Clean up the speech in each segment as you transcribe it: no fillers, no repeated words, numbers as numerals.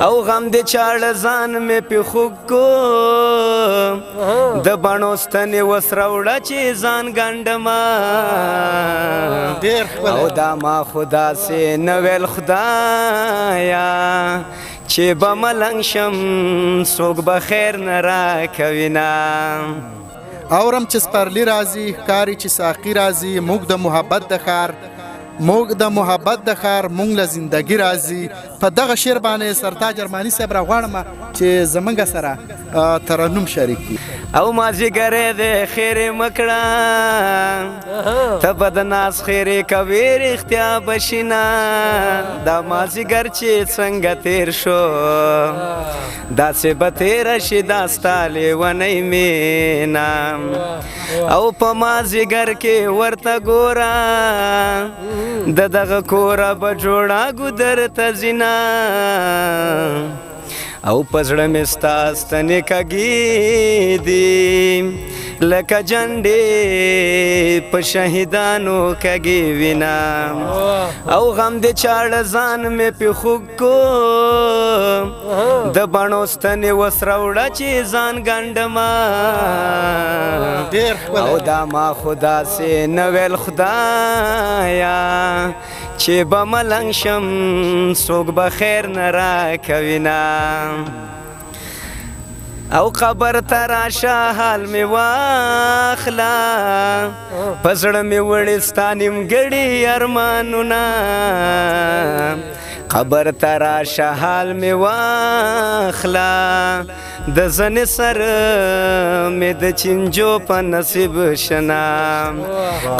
او غم د چاړه ځان مې پې خوږ کو د بڼو ستنې وسروړه چې ځان ګنډمه او دا ما خو داسې نه ویل خدایا چې به ملنګ شم څوک به خیر نه راکوینه اورم چې سپرلی راځي ښکاري چې ساقي راځي موږ د محبت د ښار موږ له زندګي راځي په دغه شعر باندې سرتاج ارماني صاحب راغواړم چې زمونږ سره ترنم شریک کړي او مازدیګری دی خیرې مکړه ته به د ناز خیرې کوې رښتیا به شینه دا مازدیګر چې څنګه تیر شو داسې به تیره شي دا ستا لیونۍ مینه او په مازدیګر کې ورته ګوره د دغه کوره به جوړه ګودر ته ځینه او په زړه مې ستا ستنې کږې دي لکه جنډې په شهیدانو کږې وینه او غم د چاړه ځان مې پې خوږ کو د بڼو ستنې وسروړه چې ځان ګنډمه او دا ما خو داسې نه ویل خدایا چې به ملنګ شم څوک به خیر نه راکوینه او قبر ته راشه حال مې واخله په زړه مې وړې ستا نیمګړي ارمانونه قبر ته راشه حال مې واخله د زنې سر مې د چینجو په نصیب شنه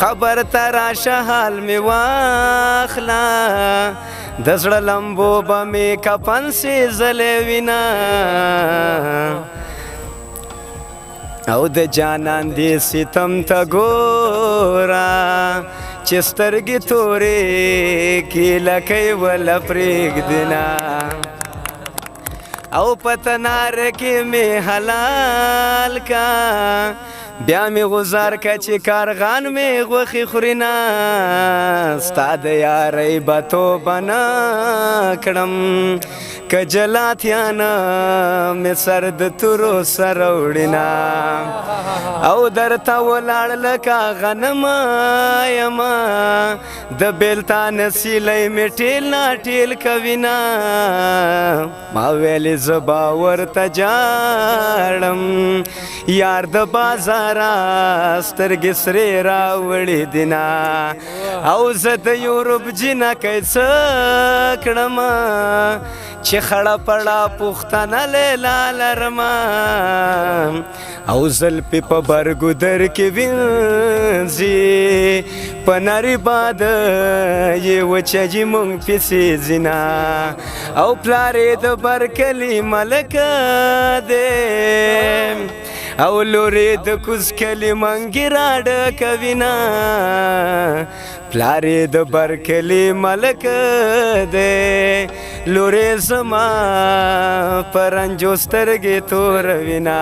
قبر ته راشه حال مې واخله د زړه لمبو به مې کفن سي ځلې وینه او د جانان دې ستم ته ګوره چې سترګې تورې کې لکۍ وله پرېږدینه او په تنار کې مې حلال کا بیا مې غزار که چې کارغان مې غوښې خورینه ستا د یارۍ به توبه نه کړم که جلاتیانه مې سر د تورو سره وړینه او درته ولاړ لکه غنمه یمه د بېلتان سیلی مې ټیل ناټیل کوینه ما ویلې زه به ورته جاړم یار د بازاره سترګې سرې راوړې دینه او زه د یورپ جینکۍ څه کړمه چې خړه پړه پوښتنه لیلا لرمه او زلفې په برګودر کې وینځي په نري باده یې وچجي مونږ پسې ځینه او پلار یې د برکلي ملکه دی او لورې د کوز کلي منګي راډکوینه پلار یې د برکلي ملکه دی لورې زما په رنجو سترګې توروینه